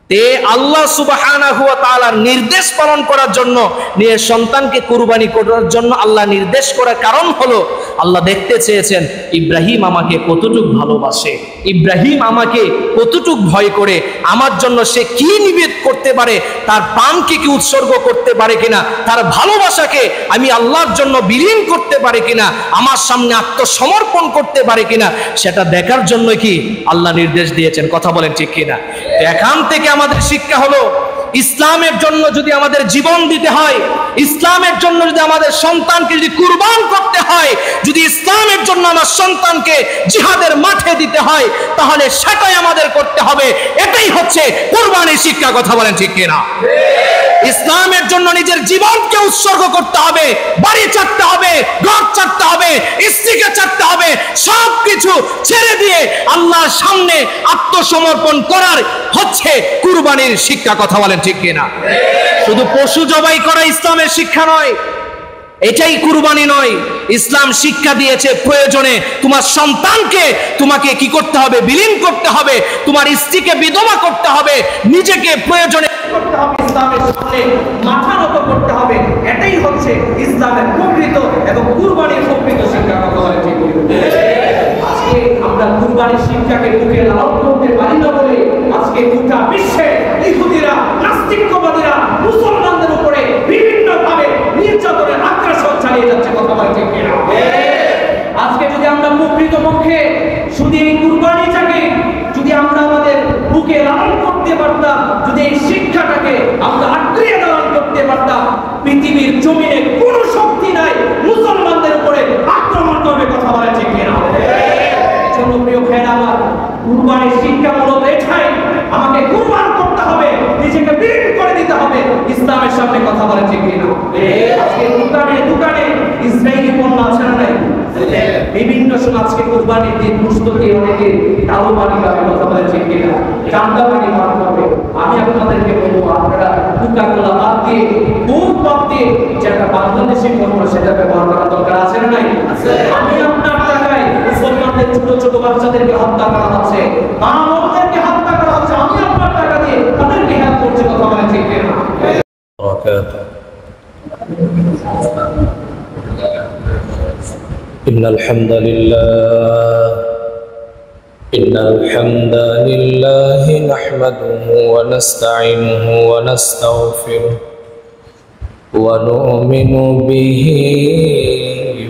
তে আল্লাহ সুবহানাহু ওয়া তাআলার নির্দেশ পালন করার জন্য নিজের সন্তানকে কুরবানি করার জন্য আল্লাহ নির্দেশ করার কারণ হলো আল্লাহ দেখতে চেয়েছেন ইব্রাহিম আমাকে কতটুক ভালোবাসে, ইব্রাহিম আমাকে কতটুক ভয় করে, আমার জন্য সে কি নিবেদ করতে পারে, তার প্রাণকে কি উৎসর্গ করতে পারে কিনা, তার ভালোবাসাকে আমি আল্লাহর জন্য বিলীন করতে পারে কিনা, আমার সামনে আত্মসমর্পণ করতে পারে কিনা, সেটা দেখার জন্য কি আল্লাহ নির্দেশ দিয়েছেন। কথা বলেন ঠিক কিনা? এখান থেকে আমাদের শিক্ষা হলো ইসলামের জন্য যদি আমাদের জীবন দিতে হয়, ইসলামের জন্য যদি আমাদের সন্তানকে যদি কুরবান করতে হয়, যদি ইসলামের জন্য আমার সন্তানকে জিহাদের মাঠে দিতে হয়, তাহলে সেটাই আমাদের করতে হবে। এটাই হচ্ছে কুরবানির শিক্ষা। কথা বলেন ঠিক কিনা? ইসলামের জন্য নিজের জীবনকে উৎসর্গ করতে হবে, বাড়ি ছাড়তে হবে, ঘর ছাড়তে হবে, স্ত্রীকে ছাড়তে হবে, সবকিছু ছেড়ে দিয়ে আল্লাহর সামনে আত্মসমর্পণ করার হচ্ছে কুরবানির শিক্ষা। কথা বলেন ঠিক কিনা? শুধু পশু জবাই করা ইসলামের শিক্ষা নয়, এটাই কুরবানি নয়। ইসলাম শিক্ষা দিয়েছে প্রয়োজনে তোমার সন্তানকে তোমাকে কি করতে হবে? বিলীন করতে হবে, তোমার স্ত্রীকে বিধবা করতে হবে, নিজেকে প্রয়োজনে করতে হবে, ইসলামের সামনে মাথা নত করতে হবে। এটাই হচ্ছে ইসলামের প্রকৃত এবং কুরবানির প্রকৃত শিক্ষা। কথা বলে ঠিক। আজকে আমরা কুরবানির শিক্ষাকে বুকে লালন করতে পারি না বলে আজকে গোটা বিশ্বে ইহুদিরা, নাস্তিকবাদীরা মুসলমানদের উপরে বিভিন্ন ভাবে নির্যাতনের আগ্রাসন চালিয়ে যাচ্ছে। কথা বলে ঠিক কিনা? আজকে যদি আমরা প্রকৃতপক্ষে শুধু এই কুরবানিটাকে যদি আমরা আমাদের বুকে লালন করতে পারতাম, যদি এই শিক্ষাটাকে আমরা আঁকড়িয়ে লালন করতে পারতাম, পৃথিবীর জমিনে কোনো শক্তি নাই মুসলমানদের উপরে আক্রমণ করবে। কথা বলে ঠিক কিনা? জনপ্রিয় ভাইরা আমার, কুরবানির শিক্ষা মূলত এটাই, আমাকে কুরবান করতে হবে, নিজেকে বিলীন করে দিতে হবে ইসলামের সামনে। কথা বলে ঠিক কিনা? আজকে দোকানে দোকানে ইসরায়েলি পণ্য আছে না নাই? বিভিন্ন সময় আজকে কুরবানির দিন পুস্তকে অনেকে কালোবাড়ি গাবে। কথা বলে ঠিক কিনা? চান্দাবাড়ি মারতে হবে। আমি আপনাদেরকে বলবো, আপনারা কোকা-কোলা বাদ দিয়ে, দুধ বাদ দিয়ে যেটা বাংলাদেশি পণ্য সেটা ব্যবহার করা দরকার আছে না নাই? আমি আপনার টাকায় মুসলমানদের ছোট ছোট বাচ্চাদেরকে হত্যা করা হচ্ছে, মা-বোনদেরকে হত্যা করা হচ্ছে, আমি আপনার টাকা দিয়ে তাদেরকে হেল্প করছি। কথা বলে ঠিক কিনা? إن الحمد لله نحمده ونستعينه ونستغفره ونؤمن به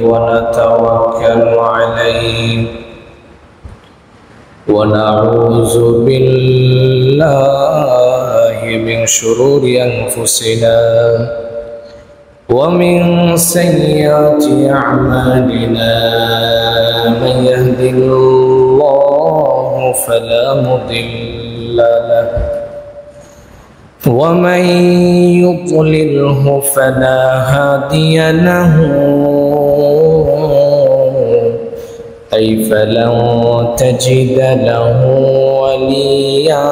ونتوكل عليه ونعوذ بالله من شرور أنفسنا ومن سيئات أعمالنا من يهد الله فلا مضل له ومن يضلله فلا هادي له أي فلن تجد له وليا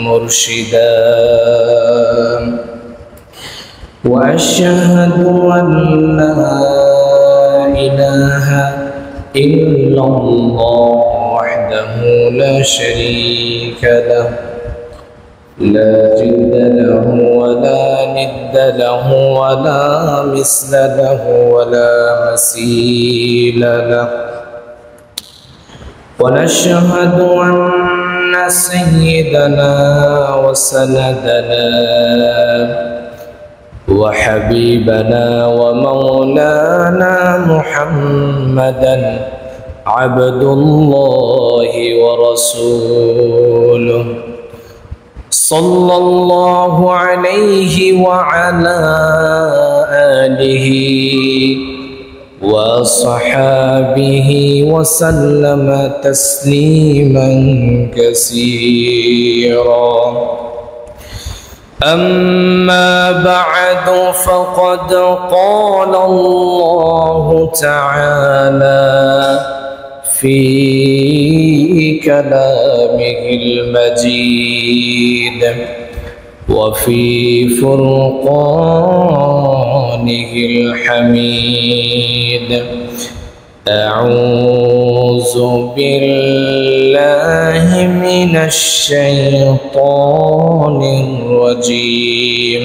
مرشدا وأشهد أن لا إله إلا الله وحده لا شريك له لا جد له ولا ند له ولا مثل له ولا مثيل له ونشهد أن سيدنا وسندنا وحبيبنا ومولانا محمدا عبد الله ورسوله صلى الله عليه وعلى آله وصحابه وسلم تسليما كثيرا أما بعد فقد قال الله تعالى في كلامه المجيد وفي فرقانه الحميد أعوذ بالله من الشيطان الرجيم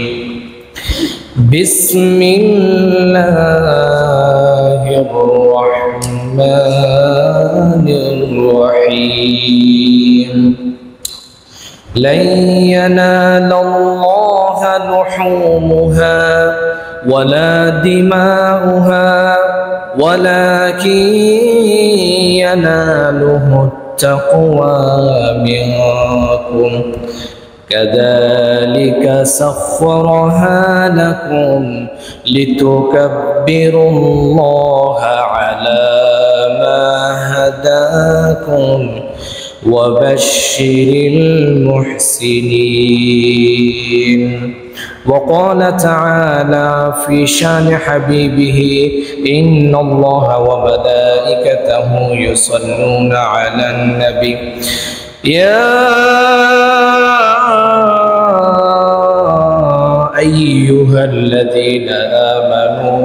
بسم الله الرحمن الرحيم لن ينال الله لحومها ولا دماؤها ولكن يناله التقوى منكم كذلك سخرها لكم لتكبروا الله على ما هداكم وبشر المحسنين. وقال تعالى في شان حبيبه إن الله وملائكته يصلون على النبي يا أيها الذين آمنوا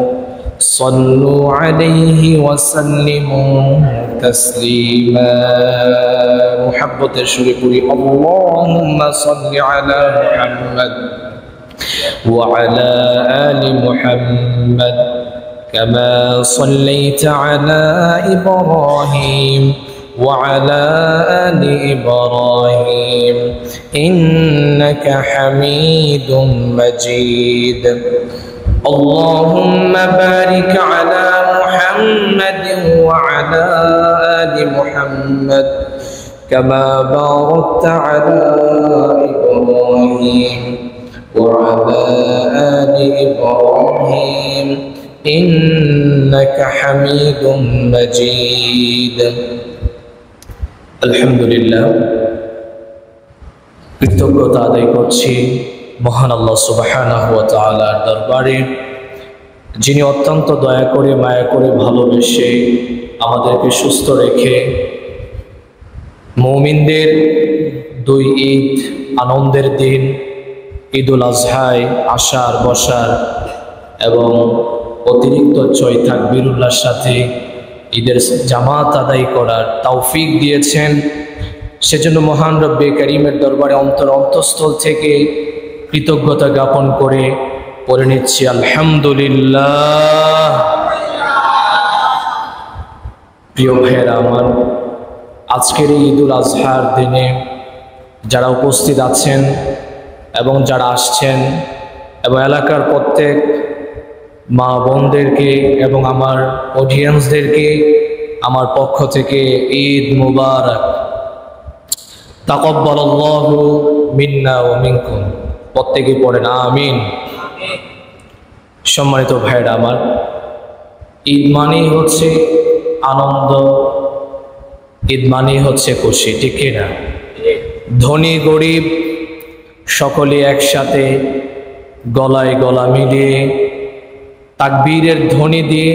صلوا عليه وسلموا تسليما. محبة الشريف اللهم صل على محمد وعلى آل محمد كما صليت على إبراهيم وعلى آل إبراهيم إنك حميد مجيد. اللهم بارك على محمد وعلى آل محمد كما باركت على إبراهيم وعلى آل إبراهيم إنك حميد مجيد. আলহামদুলিল্লাহ, কৃতজ্ঞতা আদায় করছি মহান আল্লাহ সুবহানাহু ওয়া তাআলার দরবারে, যিনি অত্যন্ত দয়া করে মায়া করে ভালোবেসে আমাদেরকে সুস্থ রেখে মুমিনদের দুই ঈদ আনন্দের দিন ঈদুল আজহায় আসার বসার এবং অতিরিক্ত জয় তাকবীরুল্লাহর সাথে ঈদের জামাত আদায় করার তৌফিক দিয়েছেন। সেজন্য মহান রব্বে কারীমের দরবারে অন্তঃস্থল থেকে কৃতজ্ঞতা জ্ঞাপন করে পড়ে নিচ্ছি আলহামদুলিল্লাহ। প্রিয় ভাইয়েরা আমার, আজকের এই ঈদুল আজহার দিনে যারা উপস্থিত আছেন এবং যারা আসছেন এবং এলাকার প্রত্যেক মা বোনদেরকে এবং আমার অডিয়েন্সদেরকে আমার পক্ষ থেকে ঈদ মুবারক। তাকাব্বালাল্লাহু মিন্না ওয়া মিনকুম। প্রত্যেকে পড়েন আমিন। সম্মানিত ভাইরা আমার, ঈদ মানেই হচ্ছে আনন্দ, ঈদ মানেই হচ্ছে খুশি, ঠিক না? ধনী গরিব সকলে একসাথে গলায় গলা মিলিয়ে তাকবীরের ধ্বনি দিয়ে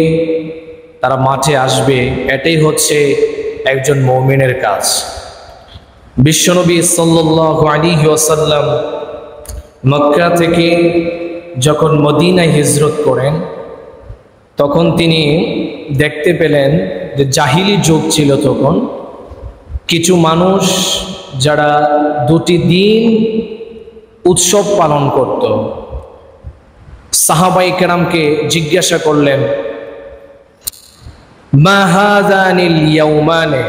তারা মাঠে আসবে, এটাই হচ্ছে একজন মুমিনের কাজ। বিশ্বনবী সাল্লাল্লাহু আলাইহি ওয়াসাল্লাম মক্কা থেকে যখন মদিনায় হিজরত করেন তখন তিনি দেখতে পেলেন যে জাহিলি যুগ ছিল তখন, কিছু মানুষ যারা দুটি দিন উৎসব পালন করত। সাহাবায়ে কেরামকে জিজ্ঞাসা করলেন, মা হাযানিল ইয়াউমানে,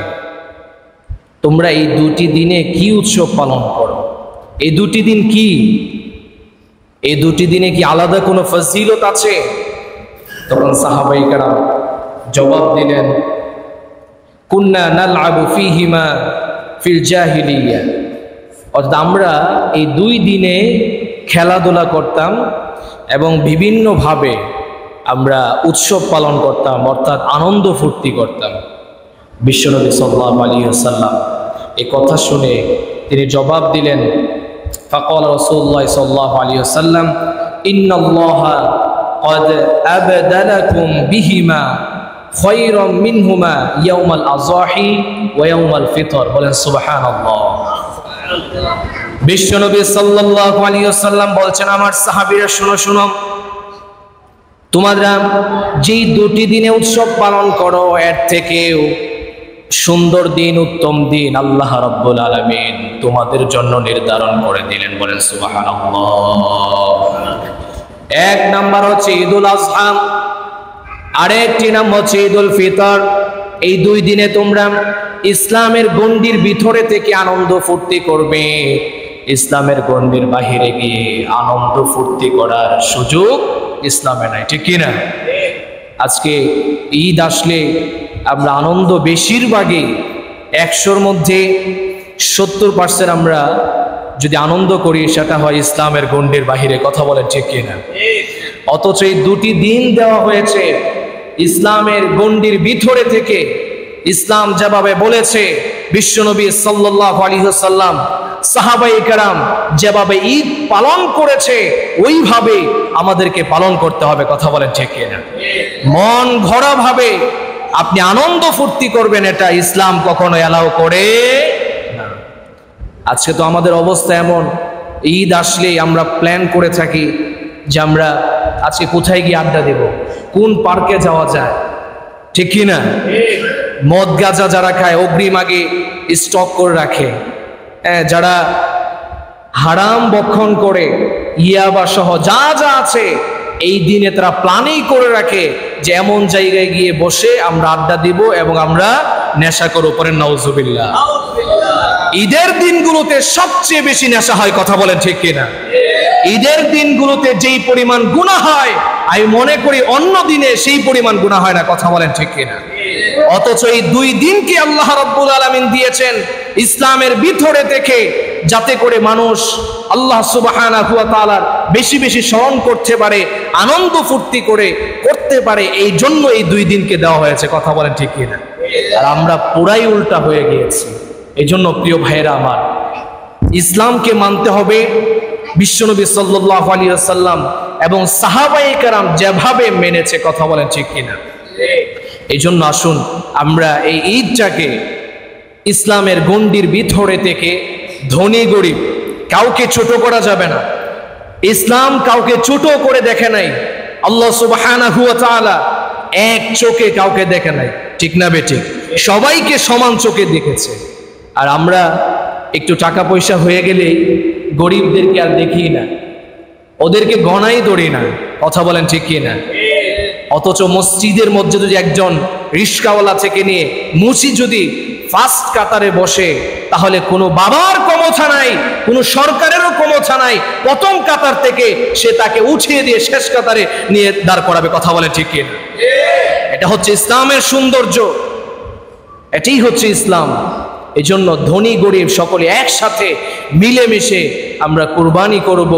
তোমরা এই দুটি দিনে কি উৎসব পালন করো? এই দুটি দিন কি? এই দুটি দিনে কি আলাদা কোনো ফজিলত আছে? তখন সাহাবায়ে কেরাম জবাব দিলেন, কুন্না নালআবু ফীহিমা ফিল জাহিলিয়া, অর্থাৎ আমরা এই দুই দিনে খেলাধুলা করতাম এবং বিভিন্নভাবে আমরা উৎসব পালন করতাম, অর্থাৎ আনন্দ ফুর্তি করতাম। বিশ্বনবী সাল্লাল্লাহু আলাইহি ওয়াসাল্লাম এই কথা শুনে তিনি জবাব দিলেন, ফাকাল রাসূলুল্লাহ সাল্লাল্লাহু আলাইহি ওয়াসাল্লাম, ইন্নাল্লাহা ক্বাদ আবদালাকুম বিহিমা খায়রাম মিনহুমা ইয়াউমাল আযাহি ওয়া ইয়াউমাল ফিতর। বলেন সুবহানাল্লাহ। বিশ্বনবী সাল্লাল্লাহু আলাইহি ওয়াসাল্লাম বলছেন, আমার সাহাবীরা শুনো শুনো, তোমরা যেই দুটি দিনে উৎসব পালন করো এর থেকেও সুন্দর দিন, উত্তম দিন আল্লাহ রাব্বুল আলামিন তোমাদের জন্য নির্ধারণ করে দিলেন। বলেন সুবহানাল্লাহ। এক নাম্বার হচ্ছে ঈদুল আজহা, আরেকটি নাম হচ্ছে ঈদুল ফিতর। এই দুই দিনে তোমরা ইসলামের গণ্ডির ভিতরে থেকে আনন্দ ফুর্তি করবে। ইসলামের গণ্ডির বাহিরে গিয়ে আনন্দ ফুর্তি করার সুযোগ ইসলামে নাই, ঠিক কিনা? আজকে ঈদ আসলে আমরা আনন্দ বেশিরভাগই 100-র মধ্যে 70% আমরা যদি আনন্দ করি সেটা হয় ইসলামের গণ্ডির বাহিরে। কথা বলেন ঠিক কিনা? অথচ এই দুটি দিন দেওয়া হয়েছে ইসলামের গণ্ডির ভিতরে থেকে। ইসলাম যেভাবে বলেছে, বিশ্বনবী সাল্লাল্লাহু আলাইহি ওয়াসাল্লাম, সাহাবায়ে কেরাম যেভাবে ঈদ পালন করেছে ওইভাবে আমাদেরকে পালন করতে হবে। কথা বলেন ঠিক কিনা? মন ভরা ভাবে আপনি আনন্দ ফুর্তি করবেন, এটা ইসলাম কখনো এলাও করে না। আজকে তো আমাদের অবস্থা এমন, ঈদ আসলেই আমরা প্ল্যান করে থাকি যে আমরা আজকে কোথায় গিয়ে আড্ডা দেব, কোন পার্কে যাওয়া যায়, ঠিক কিনা? মদ গাঁজা যারা খায় অগ্রিম আগে স্টক করে রাখে, যারা হারাম ভক্ষণ করে ইয়াবা সহ যা যা আছে এই দিনে তারা প্ল্যানই করে রাখে যে এমন জায়গায় গিয়ে বসে আমরা আড্ডা দিব এবং আমরা নেশা করব। পরেন নাউজুবিল্লাহ। ঈদের দিনগুলোতে সবচেয়ে বেশি নেশা হয়। কথা বলেন ঠিক কিনা? ঈদের দিনগুলোতে যেই পরিমাণ গুনাহ হয় আমি মনে করি অন্য দিনে সেই পরিমাণ গুনাহ হয় না। কথা বলেন ঠিক কিনা? অথচ এই দুই দিনকে আল্লাহ রাব্বুল আলামিন দিয়েছেন ইসলামের ভিতরে থেকে, যাতে করে মানুষ আল্লাহ সুবহানাহু ওয়া তাআলার বেশি বেশি স্মরণ করতে পারে, আনন্দ ফুর্তি করতে পারে। এই জন্য এই দুই দিনকে দেওয়া হয়েছে। কথা বলেন ঠিক কিনা? আর আমরা পুরাই উল্টা হয়ে গিয়েছি। এই জন্য প্রিয় ভাইয়েরা আমার, ইসলামকে মানতে হবে বিশ্বনবী সাল্লাল্লাহু আলাইহি ওয়াসাল্লাম এবং সাহাবায়ে কেরাম যেভাবে মেনেছে। কথা বলেন ঠিক কিনা? এই জন্য আসুন আমরা এই ঈদটাকে ইসলামের গণ্ডির ভিতরে থেকে, ধনী গরিব কাউকে ছোট করা যাবে না। ইসলাম কাউকে ছোট করে দেখে নাই। আল্লাহ সুবহানাহু ওয়া তাআলা এক চোখে কাউকে দেখে নাই, ঠিক না বেঠিক? সবাইকে সমান চোখে দেখেছে। আর আমরা একটু টাকা পয়সা হয়ে গেলে গরিবদেরকে আর দেখি না, ওদেরকে গণাই ধরি না। কথা বলেন ঠিক কি না? অথচ মসজিদের মধ্যে যদি একজন রিস্কাওয়ালা থেকে নিয়ে মুচি যদি ফার্স্ট কাতারে বসে, তাহলে কোনো বাবার ক্ষমতা নাই, কোনো সরকারেরও ক্ষমতা নাই, প্রথম কাতার থেকে সে তাকে উঠিয়ে দিয়ে শেষ কাতারে নিয়ে দাঁড় করাবে। কথা বলে ঠিক কিনা? এটা হচ্ছে ইসলামের সৌন্দর্য, এটাই হচ্ছে ইসলাম। এই জন্য ধনী গরিব সকলে একসাথে মিলেমিশে আমরা কুরবানি করব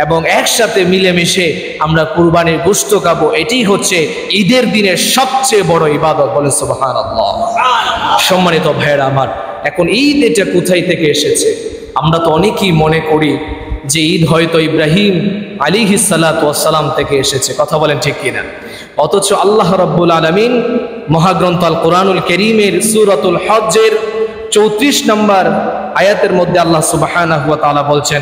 এবং একসাথে মিলেমিশে আমরা কুরবানির গোশত খাবো। এটাই হচ্ছে ঈদের দিনের সবচেয়ে বড় ইবাদত। বলে সুবহানাল্লাহ। সম্মানিত ভাইয়েরা আমার, এখন ঈদ এটা কোথায় থেকে এসেছে? আমরা তো অনেকেই মনে করি যে ঈদ হয়তো ইব্রাহিম আলাইহিস সালাতু ওয়াস সালাম থেকে এসেছে। কথা বলেন ঠিক কিনা? অথচ আল্লাহ রাব্বুল আলামিন মহাগ্রন্থ আল কোরআনুল কারীমের সূরাতুল হজ্জের 34 নম্বর আয়াতের মধ্যে আল্লাহ সুবহানাহু ওয়া তাআলা বলছেন,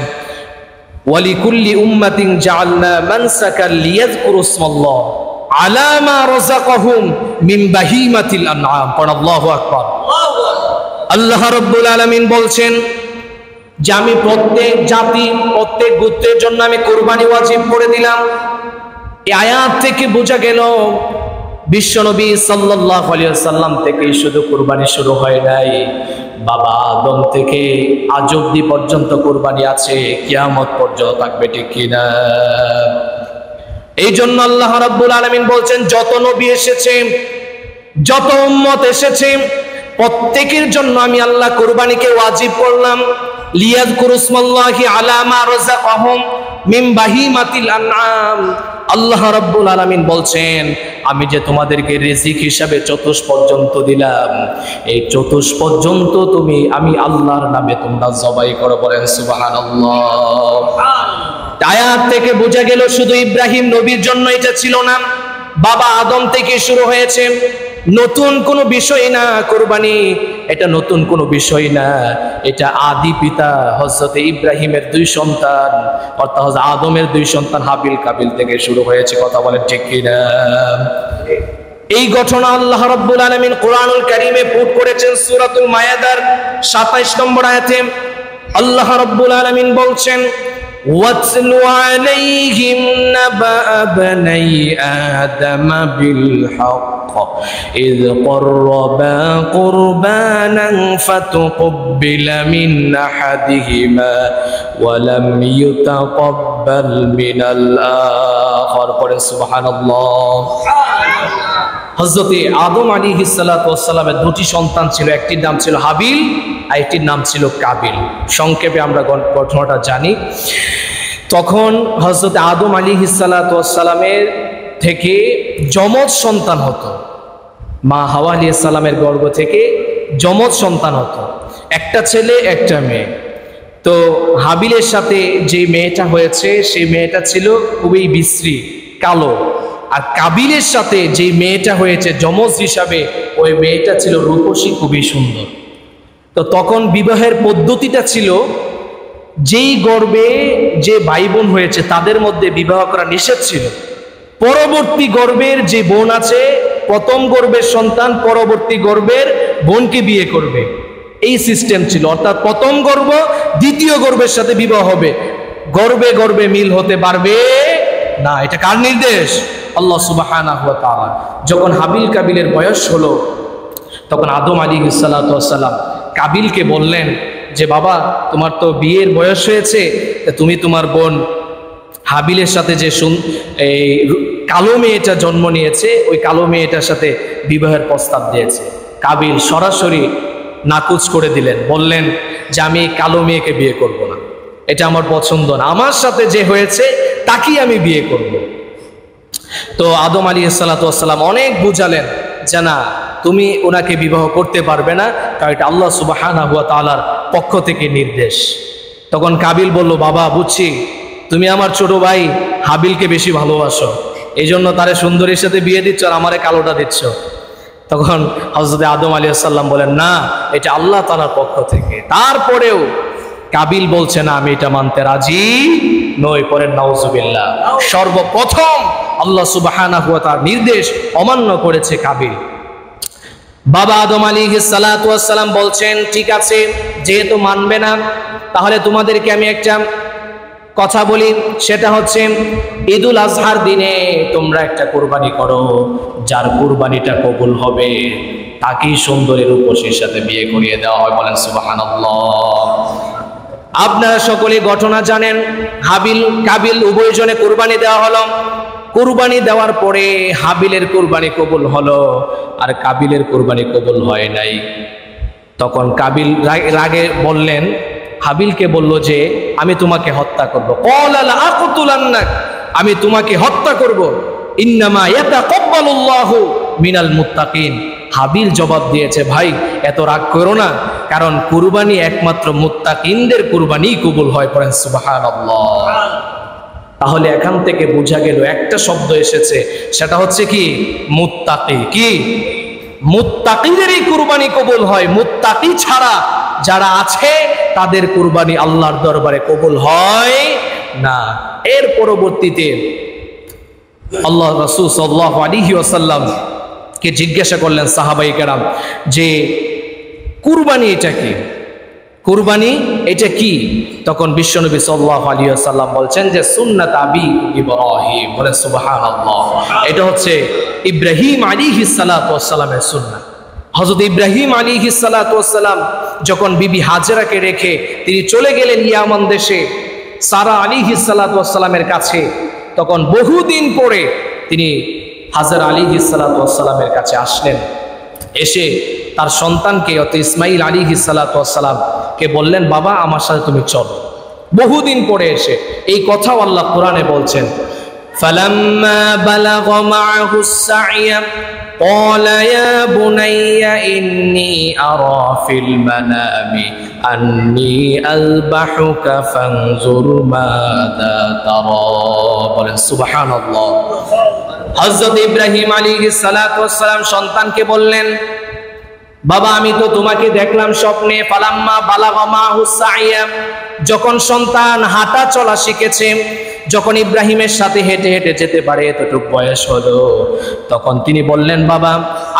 ওয়ালিকুল্লি উম্মাতিন জাআলনা মানসাকাল লিয়াযকুরু ইসমাল্লাহ আলা মা রাযাকাহুম মিন বাহিমাতিল আনআম। আল্লাহু আকবার। আল্লাহ রাব্বুল আলামিন বলছেন যে আমি প্রত্যেক জাতি, প্রত্যেক গোত্রের জন্য আমি কুরবানি ওয়াজিব করে দিলাম। এই আয়াত থেকে বোঝা গেল বিশ্বনবী সাল্লাল্লাহু আলাইহি ওয়াসাল্লাম থেকে শুধু কুরবানি শুরু হয় নাই, বাবা আদম থেকে আজ অবধি পর্যন্ত কুরবানি আছে, কিয়ামত পর্যন্ত থাকবে, ঠিক কিনা? এই জন্য আল্লাহ রাব্বুল আলামিন বলছেন যত নবী এসেছে, যত উম্মত এসেছে, প্রত্যেকের জন্য আমি আল্লাহ কুরবানিকে ওয়াজিব করলাম। লিয়াযকুরু ইসমাল্লাহি আলা মা রাযাকাহুম মিন বাহিমাতিল আনআম। আল্লাহ রাব্বুল আলামিন বলছেন আমি যে তোমাদেরকে রিজিক হিসাবে চতুষ্পর্যন্ত দিলাম, এই চতুষ্পর্যন্ত আমি আল্লাহর নামে তোমরা জবাই করো। বলেন সুবহানাল্লাহ। আয়াত থেকে বোঝা গেল শুধু ইব্রাহিম নবীর জন্য এটা ছিল না, বাবা আদম থেকে শুরু হয়েছে। নতুন কোনো বিষয় না কুরবানি, এটা নতুন কোনো বিষয় না, এটা আদি পিতা হযরত ইব্রাহিমের দুই সন্তান অর্থাৎ হযরত আদমের দুই সন্তান হাবিল কাবিল থেকে শুরু হয়েছে। কথা বলেন ঠিক কিনা? এই ঘটনা আল্লাহ রাব্বুল আলামিন কোরআনুল কারীমে পুট করেছেন সূরাতুল মায়েদার 27 নম্বর আয়াতে। আল্লাহ রাব্বুল আলামিন বলছেন, ওয়াতলু আলাইহিম নাবা বনি আদম বিল হক ইয ক্বাররাবা কুরবানান ফাতুকবিলা মিন আহাদিহিমা ওয়া লাম ইউতাকাব্বাল মিনাল আখার। পড়েন সুবহানাল্লাহ। হযরত আদম আলাইহিস সালাতু ওয়াস সালামের দুটি সন্তান ছিল, একটির নাম ছিল হাবিল আর একটির নাম ছিল কাবিল। সংক্ষেপে আমরা ঘটনাটা জানি। তখন হযরত আদম আলাইহিস সালাতু ওয়াস সালামের থেকে যমজ সন্তান হতো, মা হাওয়া আলাইহিস সালামের গর্ভ থেকে যমজ সন্তান হতো, একটা ছেলে একটা মেয়ে। তো হাবিলের সাথে যে মেয়েটা হয়েছে সেই মেয়েটা ছিল খুবই বিশ্রী, কালো। আর কাবিলের সাথে যে মেয়েটা হয়েছে যমজ হিসাবে, ওই মেয়েটা ছিল রূপসী, খুবই সুন্দর। তো তখন বিবাহের পদ্ধতিটা ছিল, যেই গর্ভে যে ভাই বোন হয়েছে তাদের মধ্যে বিবাহ করা নিষেধ ছিল। পরবর্তী গর্ভের যে বোন আছে, প্রথম গর্ভের সন্তান পরবর্তী গর্ভের বোনকে বিয়ে করবে, এই সিস্টেম ছিল। অর্থাৎ প্রথম গর্ভ দ্বিতীয় গর্ভের সাথে বিবাহ হবে, গর্ভে গর্ভে মিল হতে পারবে না। এটা কার নির্দেশ? আল্লাহ সুবহানাহু ওয়া তাআলা। যখন হাবিল কাবিলের বয়স হলো, তখন আদম আলাইহিস সালাতু ওয়াস সালাম কাবিলকে বললেন যে, বাবা তোমার তো বিয়ের বয়স হয়েছে, তুমি তোমার বোন হাবিলের সাথে যে এই কালো মেয়েটা জন্ম নিয়েছে, ওই কালো মেয়েটার সাথে বিবাহের প্রস্তাব দিয়েছে। কাবিল সরাসরি নাকচ করে দিলেন, বললেন যে আমি এই কালো মেয়েকে বিয়ে করব না, এটা আমার পছন্দ না, আমার সাথে যে হয়েছে তাকেই আমি বিয়ে করব। তো আদম আলাইহিস সালাতু ওয়াস সালাম অনেক বুঝালেন যে না, তুমি ওনাকে বিবাহ করতে পারবে না, কারণ এটা আল্লাহ সুবহানাহু ওয়া তাআলার পক্ষ থেকে নির্দেশ। তখন কাবিল বলল, বাবা বুঝছি তুমি আমার ছোট ভাই হাবিলকে বেশি ভালোবাসো, এই জন্য তারে সুন্দরীর সাথে বিয়ে দিচ্ছ আর আমারে কালোটা দিচ্ছ। তখন হযরত আদম আলাইহিস সালাম বলেন, না, এটা আল্লাহ তাআলার পক্ষ থেকে। তারপরেও কাবিল বলছে না, আমি এটা মানতে রাজি নই। পরের নাউজুবিল্লাহ। সর্বপ্রথম আল্লাহ সুবহানাহু ওয়া তাআলার নির্দেশ অমান্য করেছে কাবিল। বাবা আদম আলাইহিস সালাতু ওয়াস সালাম বলছেন, ঠিক আছে, যেহেতু মানবে না, তাহলে তোমাদেরকে আমি একটা কথা বলি, সেটা হচ্ছে ঈদুল আজহার দিনে তোমরা একটা কুরবানি করো, যার কুরবানিটা কবুল হবে তাকেই সুন্দরী রূপসীর সাথে বিয়ে করিয়ে দেওয়া হয়। বলেন সুবহানাল্লাহ। আপনারা সকলে ঘটনা জানেন, হাবিল কাবিল উভয়জনে কুরবানি দেওয়া হলো। কুরবানি দেওয়ার পরে হাবিলের কুরবানি কবুল হলো আর কাবিলের কুরবানি কবুল হয় নাই। তখন কাবিল রাগে বললেন, হাবিলকে বলল যে আমি তোমাকে হত্যা করব। ক্বালা লা আকতুলান্নাক, আমি তোমাকে হত্যা করব। ইন্নামা ইয়াতাকাব্বালুল্লাহু মিনাল মুত্তাকিন। হাবিল জবাব দিয়েছে, ভাই এত রাগ করো না, কারণ কুরবানি একমাত্র মুত্তাকিনদের কুরবানিই কবুল হয়। পড়েন সুবহানাল্লাহ। তাহলে এখান থেকে বোঝা গেল একটা শব্দ এসেছে, সেটা হচ্ছে কি? মুত্তাকি। কি? মুত্তাকিদেরই কুরবানি কবুল হয়, মুত্তাকি ছাড়া যারা আছে তাদের কুরবানি আল্লাহর দরবারে কবুল হয় না। এর পরবর্তীতে আল্লাহ রাসূল সাল্লাল্লাহু আলাইহি ওয়াসাল্লাম কে জিজ্ঞাসা করলেন সাহাবায়ে কেরাম যে কুরবানি এটা কি? কুরবানি এটা কি? তখন বিশ্বনবী সাল্লাল্লাহু আলাইহি ওয়াসাল্লাম বলছেন যে সুন্নাত আবি ইব্রাহিম। বলেন সুবহানাল্লাহ। এটা হচ্ছে ইব্রাহিম আলাইহিস সালাতু ওয়াস সালামের সুন্নাত। হযরত ইব্রাহিম আলাইহিস সালাতু ওয়াস সালাম যখন বিবি হাজেরাকে রেখে তিনি চলে গেলেন ইয়ামান দেশে সারা আলাইহিস সালাতু ওয়াস সালামের কাছে, তখন বহুদিন পরে তিনি হাজেরা আলাইহিস সালাতু ওয়াস সালামের কাছে আসলেন। এসে তার সন্তানকে অর্থাৎ ইসমাইল আলাইহিস সালাতু ওয়াস সালাম কে বললেন, বাবা আমার সাথে তুমি চলো। বহুদিন পরে এসে এই কথাও আল্লাহ কোরআনে বলছেন, ফালাম্মা বালাগা মাআহুস সা'য়া ক্বালা ইয়া বুনাইয়া ইন্নী আরা ফিল মানামি আন্নী আযবাহুকা ফানজুর মাযা তারা। বলেন সুবহানাল্লাহ। হযরত ইব্রাহিম আলাইহিস সালাতু ওয়াস সালাম সন্তানকে বললেন, বাবা আমি তো তোমাকে দেখলাম স্বপ্নে, ফালাম্মা বালাগা মাহু সাইয়া, যখন সন্তান হাঁটা চলা শিখেছে, যখন ইব্রাহিমের সাথে হেঁটে হেঁটে যেতে পারে এতটুকু বয়স হলো, তখন তিনি বললেন, বাবা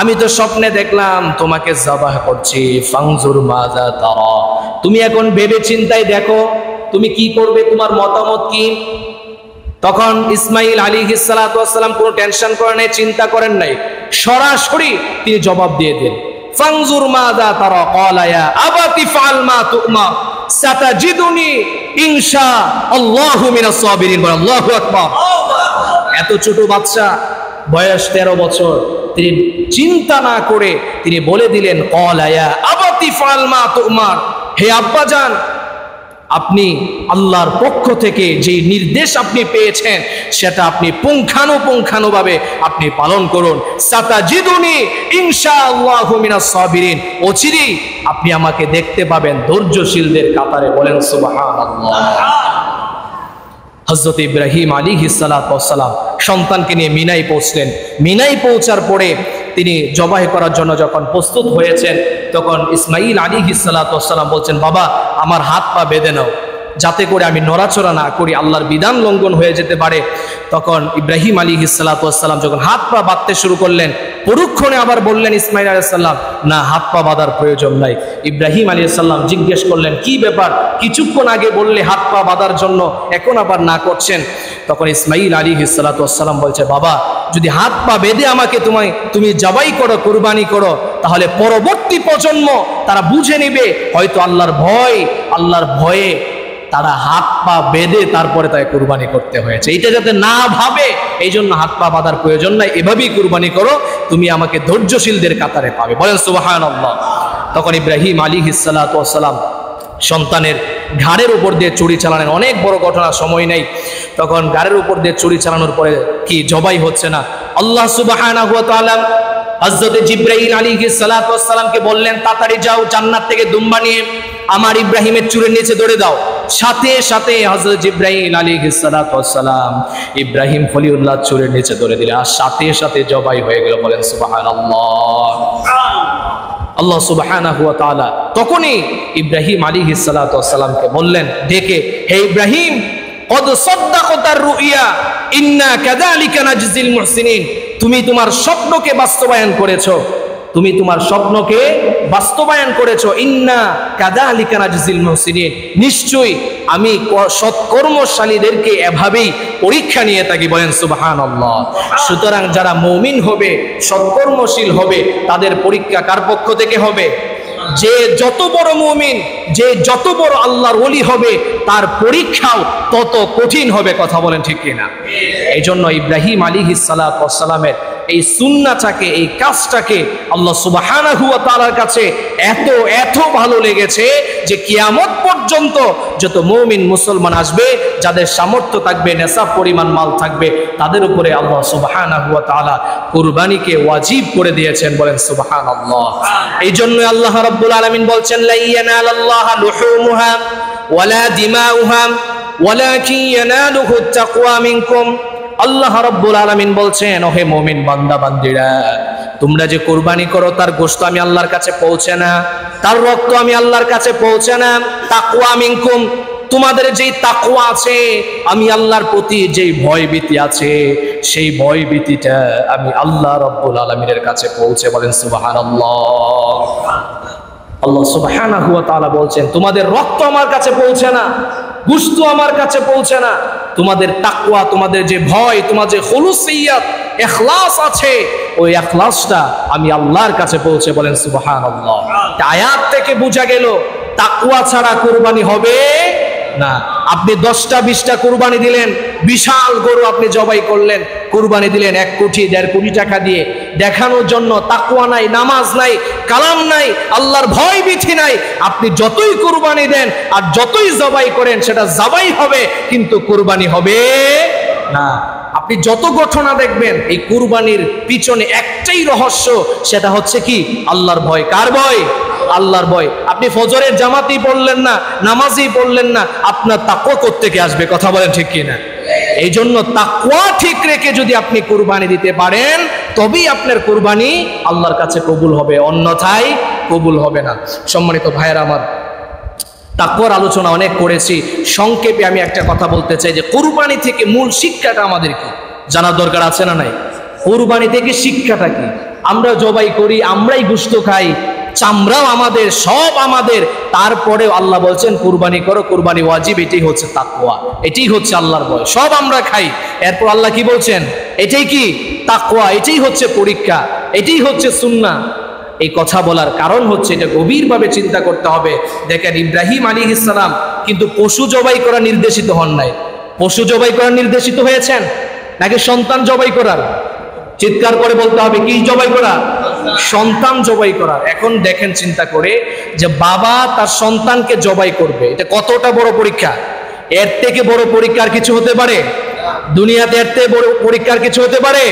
আমি তো স্বপ্নে দেখলাম তোমাকে জবাহ করছি, ফাংজুর মাজা তারা, তুমি এখন ভেবে চিন্তায় দেখো তুমি কি করবে, তোমার মতামত কি। তখন ইসমাইল আলাইহিস সালাতু ওয়াস সালাম কোনো টেনশন করেন নাই, চিন্তা করেন নাই, সরাসরি তিনি জবাব দিয়ে দেন, ফাংজুর মাজা তারা ক্বালা ইয়া আবাতি ফাআল মা তু'মার সাতাজিদুনি ইনশাআল্লাহু মিনাস সাবিরিন। আল্লাহু আকবার। এত ছোট বাচ্চা, বয়স 13 বছর, তিনি চিন্তা না করে তিনি বলে দিলেন, ক্বালা ইয়া আবাতি ফাআল মা তু'মার, হে আব্বাজান আপনি আল্লাহর পক্ষ থেকে যে নির্দেশ আপনি পেয়েছেন সেটা আপনি পুঙ্খানুপুঙ্খানুভাবে আপনি পালন করুন। সাতাজিদুনি ইনশাআল্লাহু মিনাস সাবিরিন, অচিরেই আপনি আমাকে দেখতে পাবেন ধৈর্যশীলদের কাতারে। বলেন সুবহানাল্লাহ। হযরত ইব্রাহিম আলাইহিস সালাতু ওয়াস সালাম সন্তানকে নিয়ে মিনায় পৌঁছলেন। মিনায় পৌঁছার পরে তিনি জবাই করার জন্য যখন প্রস্তুত হয়েছেন, তখন ইসমাইল আলাইহিস সালাতু ওয়াস সালাম বলছেন, বাবা আমার হাত পা বেঁধে নাও, যাতে করে আমি নড়াচড়া না করি, আল্লাহর বিধান লঙ্ঘন হয়ে যেতে পারে। তখন ইব্রাহিম আলাইহিস সালাতু ওয়াস সালাম যখন হাত পা বাঁধতে শুরু করলেন, পরক্ষণে আবার বললেন ইসমাইল আলাইহিস সালাম, না হাত পা বাঁধার প্রয়োজন নাই। ইব্রাহিম আলাইহিস সালাম জিজ্ঞেস করলেন, কি ব্যাপার, কিছুক্ষণ আগে বললে হাত পা বাঁধার জন্য, এখন আবার না করছেন? তখন ইসমাইল আলাইহিস সালাতু ওয়াস সালাম বলছে, বাবা যদি হাত পা বেঁধে আমাকে তুমি জবাই করো, কুরবানি করো, তাহলে পরবর্তী প্রজন্ম তারা বুঝে নেবে হয়তো আল্লাহর ভয়ে তারা হাত পা বেঁধে তারপরে তাই কুরবানি করতে হয়েছে, এটা যাতে না ভাবে এই জন্য হাত পা বাঁধার প্রয়োজন নাই, এভাবেই কুরবানি করো, তুমি আমাকে ধৈর্যশীলদের কাতারে পাবে। বলেন সুবহানাল্লাহ। তখন ইব্রাহিম আলাইহিস সালাতু ওয়াস সালাম সন্তানের ঘাড়ের উপর দিয়ে ছুরি চালালেন। অনেক বড় ঘটনা, সময় নেই। তখন ঘাড়ের উপর দিয়ে ছুরি চালানোর পরে কি জবাই হচ্ছে না, আল্লাহ সুবহানাহু ওয়া তাআলা হযরত জিবরাইল আলাইহিস সালাতু ওয়াস সালামকে বললেন, তাড়াতাড়ি যাও জান্নাত থেকে দুম্বা নিয়ে আমার ইব্রাহিমের চুলের নিচে ধরে দাও। সাথে সাথে হযরত জিবরাইল আলাইহিস সালাতু ওয়াস সালাম ইব্রাহিম খলিলুল্লাহ চুলের নিচে ধরে দিলেন, আর সাথে সাথে জবাই হয়ে গেল। বলেন সুবহানাল্লাহ। আল্লাহ সুবহানাহু ওয়া তাআলা তখনই ইব্রাহিম আলাইহিস সালাতু ওয়াস সালামকে বললেন ডেকে, হে ইব্রাহিম, কদ সাদ্দাকতার রুইয়া ইন্না কাযালিকা নাজজিল মুহসিনিন, তুমি তোমার স্বপ্নকে বাস্তবায়ন করেছো, তুমি তোমার স্বপ্নকে বাস্তবায়ন করেছো। ইন্না কাযালিকা নাজজিল মুহসিনিন, নিশ্চয়ই আমি সৎকর্মশালীদেরকে এভাবেই পরীক্ষা নিয়ে থাকি। বলেন সুবহানাল্লাহ। সুতরাং যারা মুমিন হবে, সৎকর্মশীল হবে, তাদের পরীক্ষা কার পক্ষ থেকে হবে? যে যত বড় মুমিন, যে যত বড় আল্লাহর ওলি হবে, তার পরীক্ষাও তত কঠিন হবে। কথা বলেন ঠিক কিনা? এই জন্য ইব্রাহিম আলাইহিস সালাতু ওয়াস সালামের এই সুন্নাহটাকে, এই কাজটাকে আল্লাহ সুবহানাহু ওয়া তাআলার কাছে এত ভালো লেগেছে যে কিয়ামত পর্যন্ত যত মুমিন মুসলমান আসবে, যাদের সামর্থ্য থাকবে, নেশাব পরিমাণ মাল থাকবে, তাদের উপরে আল্লাহ সুবহানাহু ওয়া তাআলা কুরবানিকে ওয়াজিব করে দিয়েছেন। বলেন সুবহানাল্লাহ। এই জন্য আল্লাহ রাব্বুল আলামিন বলছেন, লা ইয়ানালাল্লাহা লুহুমুহা ওয়ালা দিমাউহা ওয়ালাকিন ইয়ানালুহুত তাকওয়া মিনকুম। আল্লাহ রাব্বুল আলামিন বলছেন, ওহে মুমিন বান্দা বান্দীরা, তোমরা যে কুরবানি করো তার গোশত আমি আল্লাহর কাছে পৌঁছে না, তার রক্ত আমি আল্লাহর কাছে পৌঁছে না। তাকওয়া মিনকুম, তোমাদের যেই তাকওয়া আছে, আমি আল্লাহর প্রতি যেই ভয়ভীতি আছে, সেই ভয়ভীতিটা আমি আল্লাহ রাব্বুল আলামিনের কাছে পৌঁছে। বলেন সুবহানাল্লাহ। আল্লাহ সুবহানাহু ওয়া তাআলা বলছেন, তোমাদের রক্ত আমার কাছে পৌঁছে না, গোশত আমার কাছে পৌঁছে না, তোমাদের তাকওয়া, তোমাদের যে ভয়, তোমার যে খুলুসিয়াত, ইখলাস আছে, ওই ইখলাসটা আমি আল্লাহর কাছে পৌঁছে। বলেন সুবহানাল্লাহ। আয়াত থেকে বোঝা গেল তাকওয়া ছাড়া কুরবানি হবে না। আপনি 10টা 20টা কুরবানি দিলেন, বিশাল গরু আপনি জবাই করলেন, কুরবানি দিলেন 1 কোটি 1.5 কোটি টাকা দিয়ে, দেখানোর জন্য তাকওয়া নাই, নামাজ নাই, কালাম নাই, আল্লাহর ভয় ভীতি নাই। আপনি যতই কুরবানি দেন আর যতই জবাই করেন, সেটা জবাই হবে কিন্তু কুরবানি হবে না। আপনি যত ঘটনা দেখবেন, এই কুরবানির পিছনে একটাই রহস্য, সেটা হচ্ছে কি? আল্লাহর ভয়। কার ভয়? আল্লাহর ভয়। আপনি ফজরের জামাতই পড়লেন না, নামাজই পড়লেন না, আপনার তাকওয়া কোত্থেকে আসবে? কথা বলেন ঠিক কিনা? এই জন্য তাকওয়া ঠিক রেখে যদি আপনি কুরবানি দিতে পারেন তবেই আপনার কুরবানি আল্লাহর কাছে কবুল হবে, অন্যথায় কবুল হবে না। সম্মানিত ভাইয়েরা আমার, তাকওয়ার আলোচনা অনেক করেছি, সংক্ষেপে আমি একটা কথা বলতে চাই যে কুরবানি থেকে মূল শিক্ষাটা আমাদের কি জানার দরকার আছে না নাই? কুরবানি থেকে শিক্ষাটা কি? আমরা জবাই করি, আমরাই গোশত খাই, চামড়াও আমাদের, সব আমাদের, তারপরেও আল্লাহ বলছেন কুরবানি করো, কুরবানি ওয়াজিব। এটাই হচ্ছে তাকওয়া, এটাই হচ্ছে আল্লাহর ভয়। সব আমরা খাই, এরপর আল্লাহ কি বলছেন? এটাই কি তাকওয়া, এটাই হচ্ছে পরীক্ষা, এটাই হচ্ছে সুন্নাহ। এই কথা বলার কারণ হচ্ছে এটা গভীরভাবে চিন্তা করতে হবে। দেখেন, ইব্রাহিম আলাইহিস সালাম কিন্তু পশু জবাই করা নির্দেশিত হন নাই। পশু জবাই করার নির্দেশিত হয়েছেন নাকি সন্তান জবাই করার? চিৎকার করে বলতে হবে, কি জবাই করা? সন্তান জবাই করার। এখন দেখেন চিন্তা করে যে বাবা তার সন্তানকে জবাই করবে, এটা কতটা বড় পরীক্ষা। এর থেকে বড় পরীক্ষার কিছু হতে পারে? দুনিয়াতে এর থেকে বড় পরীক্ষার কিছু হতে পারে?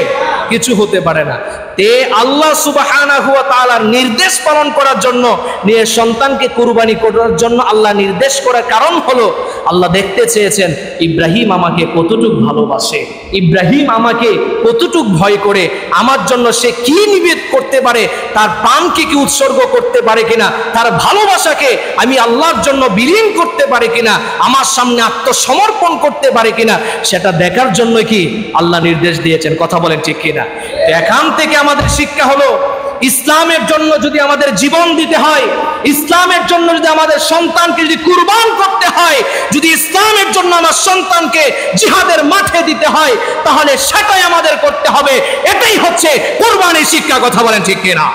কিছু হতে পারে না। তে আল্লাহ সুবহানাহু ওয়া তাআলার নির্দেশ পালন করার জন্য, নিয়ে সন্তানকে কুরবানি করার জন্য আল্লাহ নির্দেশ করার কারণ হলো আল্লাহ দেখতে চেয়েছেন ইব্রাহিম আমাকে কতটুক ভালোবাসে, ইব্রাহিম আমাকে কতটুক ভয় করে, আমার জন্য সে কি নিবেদন করতে পারে, তার প্রাণকে কি উৎসর্গ করতে পারে কিনা, তার ভালোবাসাকে আমি আল্লাহর জন্য বিলীন করতে পারে কিনা, আমার সামনে আত্মসমর্পণ করতে পারে কিনা, সেটা দেখার জন্য কি আল্লাহ নির্দেশ দিয়েছেন। কথা বলেন ঠিক কিনা? এখান থেকে আমাদের শিক্ষা হলো, ইসলামের জন্য যদি আমাদের জীবন দিতে হয়, ইসলামের জন্য যদি আমাদের সন্তানকে যদি কুরবান করতে হয়, যদি ইসলামের জন্য আমার সন্তানকে জিহাদের মাঠে দিতে হয়, তাহলে সেটাই আমাদের করতে হবে। এটাই হচ্ছে কুরবানির শিক্ষা। কথা বলেন ঠিক কিনা?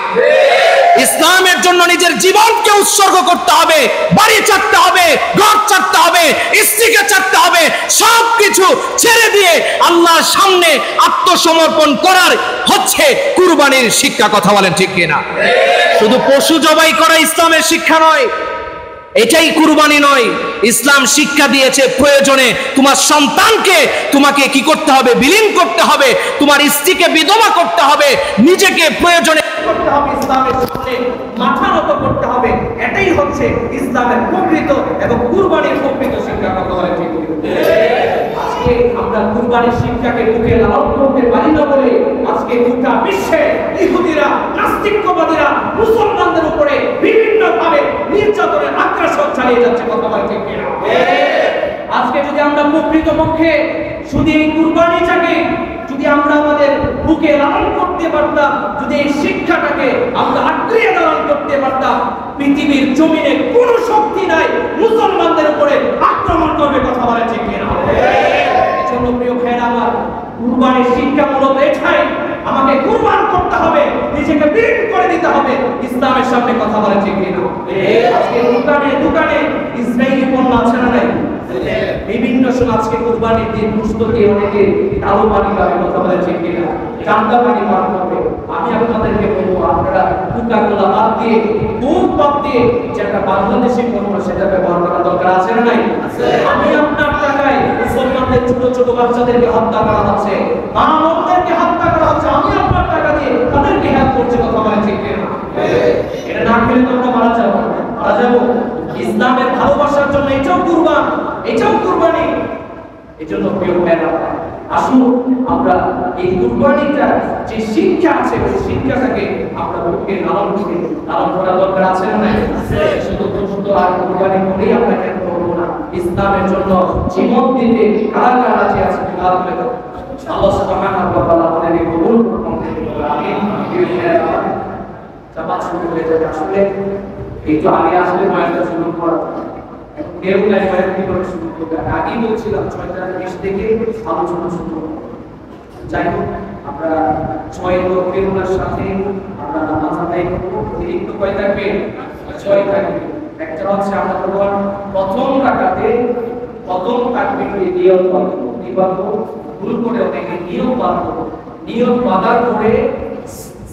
ইসলামের জন্য নিজের জীবনকে উৎসর্গ করতে হবে, বাড়ি ছাড়তে হবে, ঘর ছাড়তে হবে, স্ত্রীকে ছাড়তে হবে, সবকিছু ছেড়ে দিয়ে আল্লাহর সামনে আত্মসমর্পণ করার হচ্ছে কুরবানির শিক্ষা। কথা বলেন ঠিক কিনা? শুধু পশু জবাই করা ইসলামের শিক্ষা নয়, এটাই কুরবানি নয়। ইসলাম শিক্ষা দিয়েছে প্রয়োজনে তোমার সন্তানকে তোমাকে কি করতে হবে? বিলীন করতে হবে, তোমার স্ত্রীকে বিধবা করতে হবে, নিজেকে প্রয়োজনে করতে হবে, ইসলামের সামনে মাথা নত করতে হবে। এটাই হচ্ছে ইসলামের প্রকৃত এবং কুরবানির প্রকৃত শিক্ষা। কথা বলে ঠিক। আজকে আমরা কুরবানির শিক্ষাকে বুকে লালন করতে পারি না বলে আজকে গোটা বিশ্বে ইহুদিরা, নাস্তিকবাদীরা মুসলমানদের উপরে বিভিন্ন ভাবে নির্যাতনের আগ্রাসন চালিয়ে যাচ্ছে। কথা বলে ঠিক কিনা? আজকে যদি আমরা প্রকৃতপক্ষে শুধু এই কুরবানিটাকে যদি আমরা আমাদের বুকে লালন করতে পারতাম, যদি এই শিক্ষাটাকে আমরা আঁকড়িয়ে ধারণ করতে পারতাম, পৃথিবীর জমিনে কোনো শক্তি নাই মুসলমানদের উপরে আক্রমণ করবে। কথা বলে ঠিক কিনা? এজন্য প্রিয় ভাইরা আমার, কুরবানির শিক্ষা মূলত এটাই, আমাকে কুরবান করতে হবে, নিজেকে বিলীন করে দিতে হবে ইসলামের সামনে। কথা বলে ঠিক কিনা? আজকে দোকানে দোকানে ইসরায়েলি পণ্য আছে না নাই? বিভিন্ন সময় আজকে কুরবানির দিন গোশত দিয়ে অনেকে কালো পানি খাবে। কথা বলে ঠিক কিনা? চান্দা পানি পান করবে। আমি আপনাদেরকে বলবো, আপনারা কোকা-কোলা বাদ দিয়ে, দুধ বাদ দিয়ে যেটা বাংলাদেশি পণ্য সেটা ব্যবহার করা দরকার আছে না নাই? আমি আপনার টাকায় মুসলমানদের ছোট ছোট বাচ্চাদেরকে হত্যা করা হচ্ছে, মা বোনদেরকে হত্যা করা হচ্ছে, আমি আপনার টাকা দিয়ে তাদেরকে হেল্প করছি। কথা বলে ঠিক কিনা? এটা না খেলে তো আমরা মারা যাবো, মারা যাবো। ইসলামের ভালোবাসার জন্য এটাও কুরবান, এটাও কুরবানি। এজন্য প্রিয় ভাইরা, আসুন আমরা এই কুরবানিটা যে শিক্ষা আছে, ওই শিক্ষাটাকে আমরা বুকে লালন করা দরকার আছে না নাই? শুধু গোশত আর কুরবানি করেই আমরা কেন করবো না? ইসলামের জন্য জীবন দিতে কারা কারা রাজি আছে? আল্লাহ সুবহানাহু ওয়া তাআলা আমাদের কবুল করুন। আমিন। জামাত শুরু হয়ে যাবে। আসলে একটু আগে আসলে বয়ানটা শুরু করা, কেউ নাই বয়ান কি করে শুরু করবে। আগেই বলছিলাম 6:20 থেকে আলোচনা শুরু হবে। যাই হোক, আমরা 6 লোকের সাথে আমরা নামাজ আদায় করবো। একটু কয় থাকবে? 6 থাকবে। একটা হচ্ছে আমরা তখন প্রথম রাকাতে প্রথম তাকবীরে নিয়ত করব, কি করব? ভুল করে অনেকে নিয়ত বাঁধবো। নিয়ত বাঁধার পরে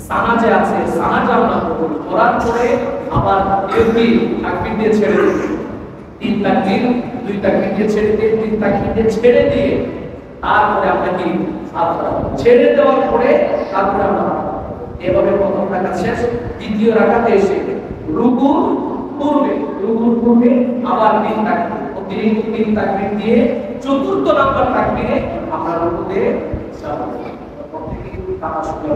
সানাজে আছে, সানাজা আমরা করব, করার পরে আবার এমনি তাকবীর দিয়ে ছেড়ে দেব। 3 তাকবীর, 2 তাকবীর দিয়ে ছেড়ে দিয়ে, 3 তাকবীর দিয়ে ছেড়ে দিয়ে তারপরে আমরা কি ছেড়ে দেওয়ার পরে তারপরে আমরা এভাবে প্রথম রাকাত শেষ। দ্বিতীয় রাকাতে এসে রুকুর পূর্বে আবার 3 তাকবীর, 3 তাকবীর দিয়ে চতুর্থ নাম্বার তাকবীরে আমরা রুকুতে যাব প্রত্যেককে কিন্তু তারা শুরু